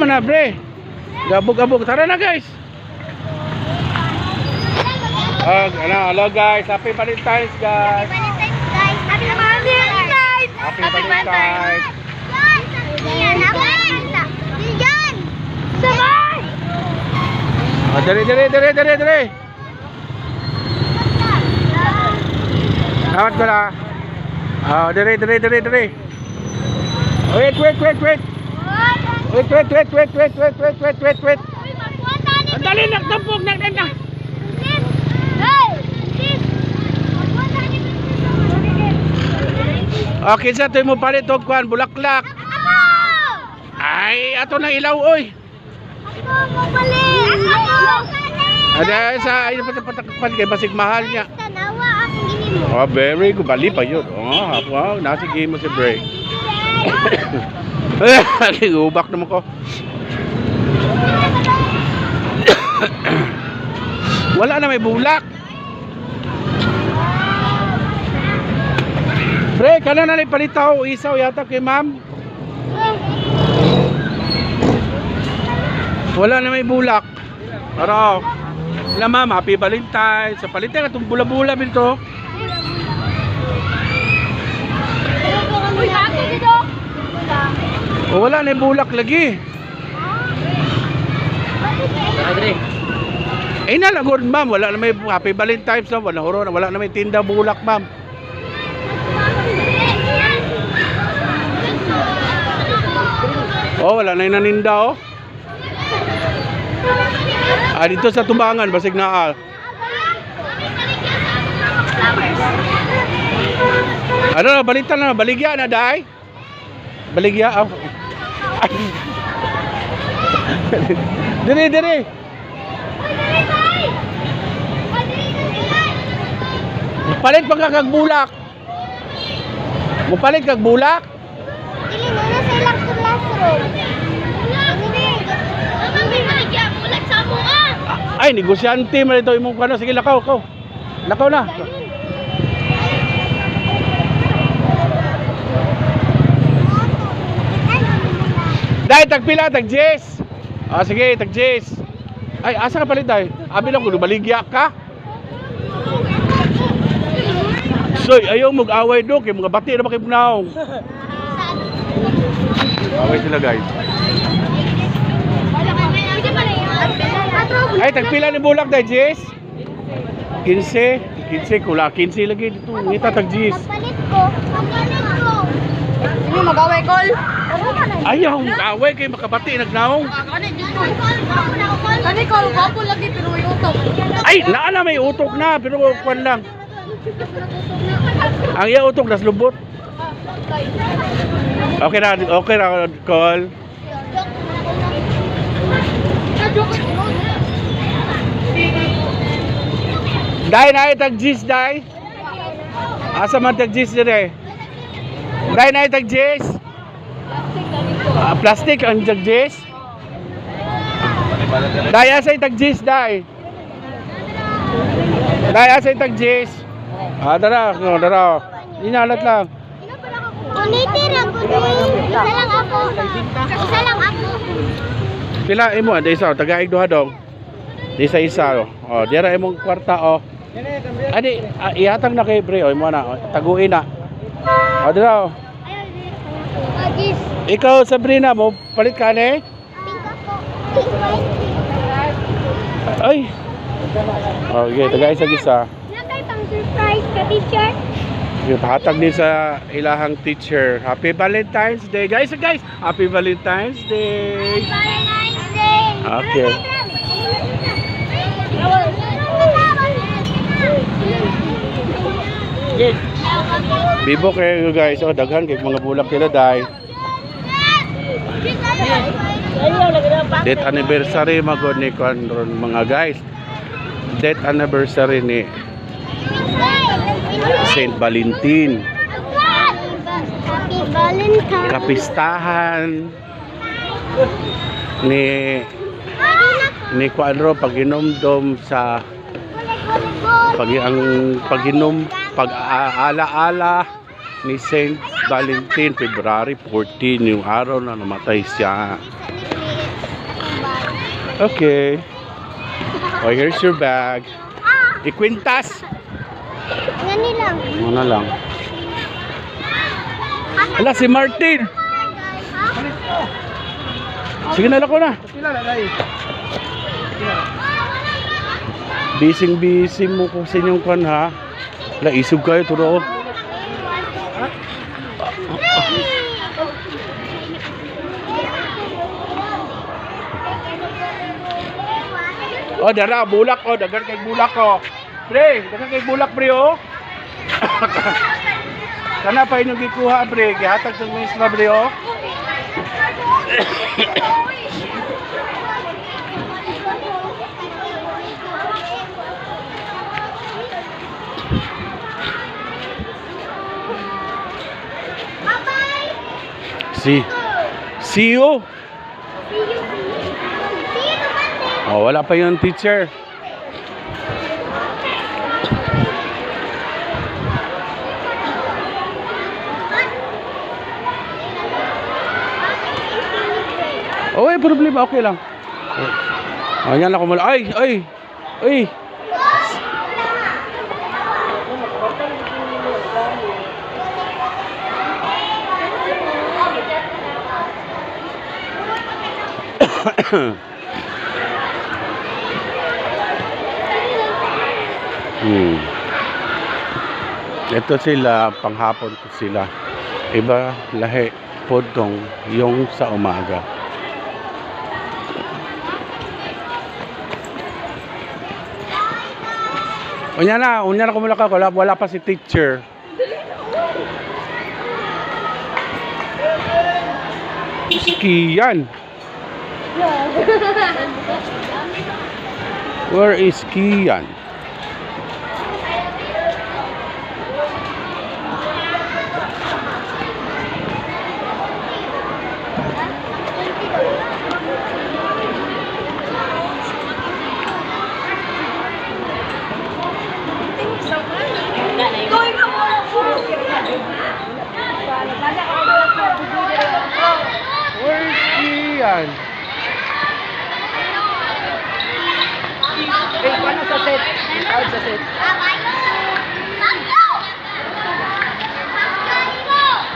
man na, bre. Gabog-gabog. Tara na, guys. Hello, guys. Happy Valentine's, guys. Happy Valentine's! Happy Valentine's. Diyan! Sabay! Dali. Hawat ko na. Dali. Wait. Ang dali, nagtampog. Okay, sa ito mo palit og kuan bulaklak. Ay, ato na ilaw oy. Ada sa ay patakpan kay basig mahal niya. Tanawa akong ginimo. Oh, very good. Bali pa yun. Oh, wow, nasige mo si Bray. Ubak naman ko. Wala na may bulak. Pre, kana na palitaw isaw yata kay ma'am. Wala na may bulak. Pero, wala ma'am, happy Valentine's. Sa palitan itong bula-bula binto. O, wala na yung bulak lagi. Eh nalagod ma'am, wala na may happy Valentine's. Wala na may tinda bulak ma'am. Oh, wala na yung naninda oh. Dito sa tumbangan, basig na Ano, balita na, baligya na day. Baligya oh. Diri. Palit pa kag bulak. Mupalit kag bulak. Dili na sa ilang classroom. Bulak sa mo Ay, negosyante man ito imong kano. Sige, lakaw. Lakaw na. Dai, tagpila, tag-Jess. Sige, tag-Jess. Ay, asa ka palit, dai? Abi lang kung baligya ka. Soy, ayaw mag-away do. Kaya mga bati na makipnaong. Away sila, guys. Ay, tagpila ni bulak, dai, Jess? 15 kula. 15 lagi dito. Ngita, tag-Jess. Papalit ko. Ano mag-away call? Ayaw, away kayo makabati, nagnaong. Kani call ko lagi pero may utok. Ay, naana may utok na, pero kwan lang. Ang iya utok, nas lubot. Okay na, call. Dai na tag-Jis, dai. Asa man tag-Jis dire? Dai na tag-Jis. Plastic ang tag-Jis. Dai asa tag-Jis, dai. Dai asa tag-Jis. Dara. Inalat lang. Kunitira ko Isa lang ako. Pila imo ada isa tagaig duha dong. Di isa. Oh, dira imong kwarta oh. Adi ihatag na kay Bre imo na taguin na. Dira. Agis. Ikaw Sabrina mo palit ka ni? Pink ako. Ay. Okay, tagay sa gisa. Nakay pang surprise ka, teacher. Hatag din sa ilahang teacher. Happy Valentine's Day. Guys, Happy Valentine's Day. Valentine's Day. Okay. Bibo kayo guys. Daghan kay mga bulak nila dai. Date anniversary magod ni Conron mga guys. Date anniversary ni Saint Valentin. Happy Valentine's. Kapistahan ni Quadro pag-inomdom sa pag-alaala ni Saint Valentin February 14 yung araw na namatay siya. Okay. Oh, here's your bag. Ikwintas. Gani lang. Ano lang. Ala, si Martin. Sige na lang ko na. Bising-bising mo kung sa inyong kan ha. Ala, isog kayo turo. Oh, dara, bulak oh, dagan kay bulak oh. Pre, dagan kay bulak pre oh. Kana pa inyong gikuha pre, gihatag sa ministra pre oh. See you. Oh, wala pa yung teacher. Oh, ay, problema. Okay lang. Oh, yan lang ko mula. Ay! Ito sila, panghapon ko sila. Iba lahi podong yung sa umaga. Unya na kumula ka, wala pa si teacher. Kian. Where is Kian? Where's Kian? Paano sa set? Out sa set.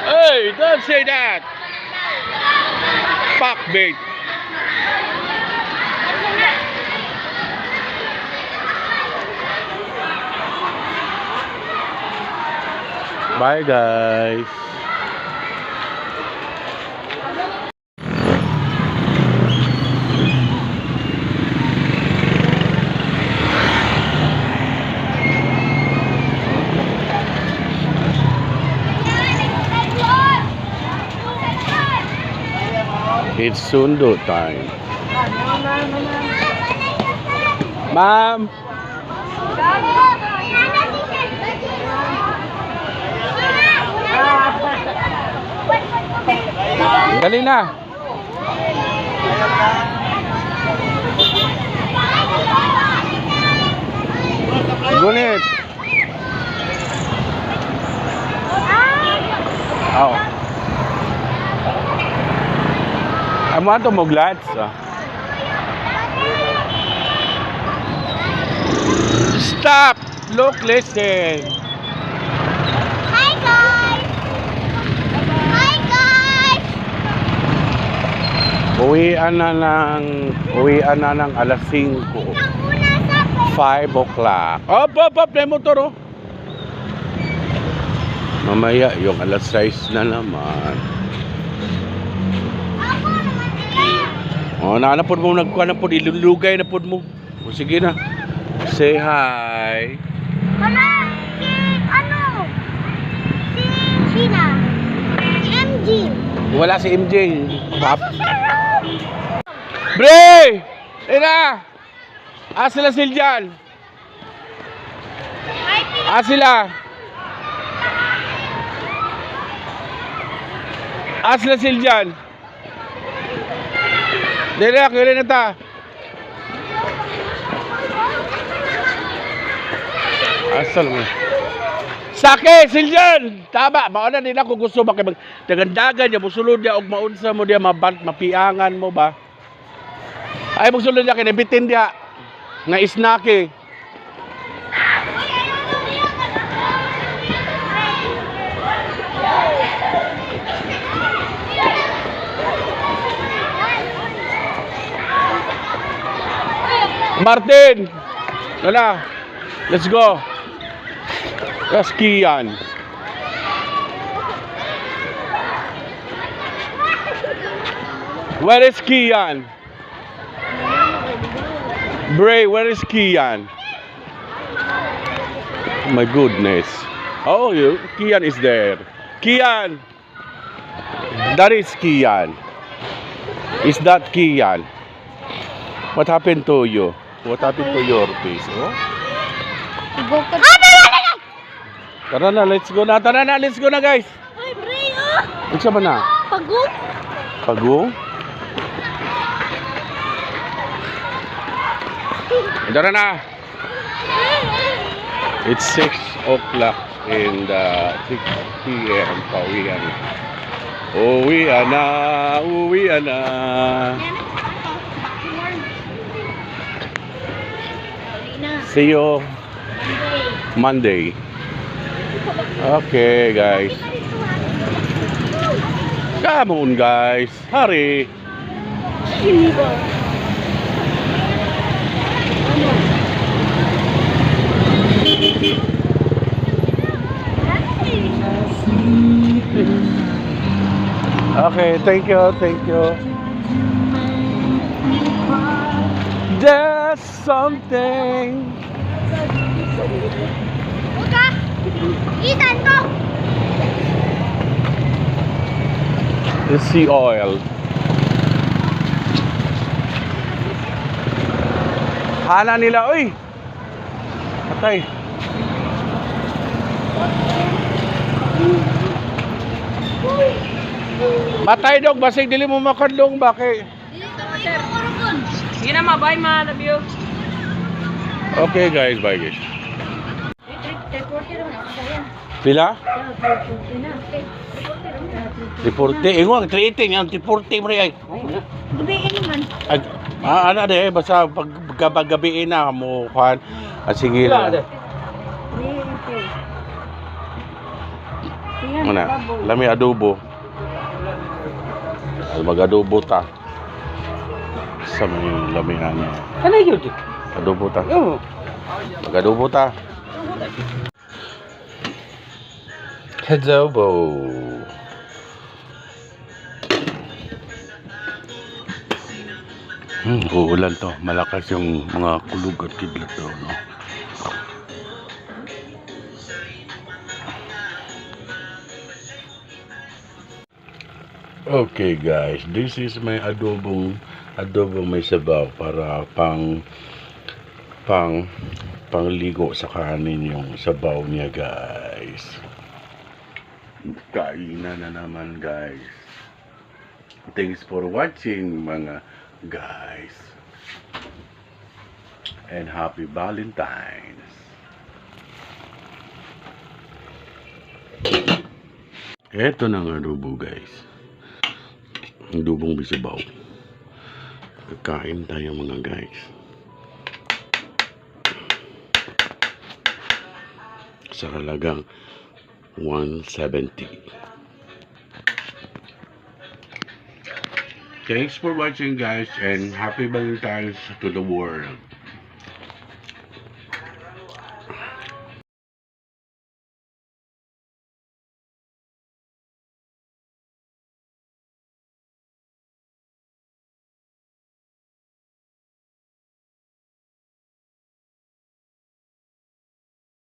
Hey, don't say that. Fuck bait. Bye guys. It's sundo time. Ma'am. Dali na. Gunit. Oh. Amo ato mo glads. Stop. Look, listen. Hi guys. Uwian na ng alas 5. 5 o'clock. Op, may motor oh. Mamaya yung alas 6 na naman. Oh, naanapod mo, nagkuha na po, ilulugay na po mo. O sige na. Say hi. Wala, si Sina. Si MG. Wala si MJ. Pap. Bre! Ina! Sila Siljan. Sila. Sila Siljan. Dili, kaya na ta. Asal mo. Sake, Siljan! Tama, mauna nila kung gusto makipag-dagandagan niya, musulod niya, o maunsa mo niya, mapiangan mo ba? Ay, magsulod niya kinabitin dia. Nga isnaki. Martin! Wala. Let's go. Let's Kian. Where is Kian? Bray, where is Kian? My goodness. Oh, Kian is there. Kian! That is Kian. Is that Kian? What happened to you? What happened to your face? Oh? Tara na, let's go na. Tara na, let's go na, guys. Ay, Bray, oh! Iksa ba na? Pagod. Pagong? Tara na. It's 6 o'clock and 6 p.m. Pauwian. Uwian na, uwian na. See you Monday. Okay, guys. Come on, guys. Hurry. Okay, thank you, thank you. There's something. Uka! Itan ko! The sea oil. Hala nila, uy! Patay. Patay dog, basig dili mo makadlong bakit? Sige na ma, bye ma, love you. Okay guys, bye guys. Pila? Deporte, ingo ang 380 ang deporte mo rin ay. Gabihin naman. Ano de, basta paggabiin na mo kuhan. Sige na. Mana? Lami adobo. Mag-adobo ta. Sa may lamihan. Ano yun? Adobo ta. Mag-adobo ta. Adobo. Uulan to. Malakas yung mga kulog at kidlat to, no? Okay guys, this is my adobong may sabaw para pangligo sa kanin yung sabaw niya guys. Kainan na naman guys. Thanks for watching mga guys. And happy Valentine's. Eto na nga adobo guys. Adobong may sabaw. Kakain tayo mga guys. Sa halagang 170. Thanks for watching guys and happy Valentine's to the world.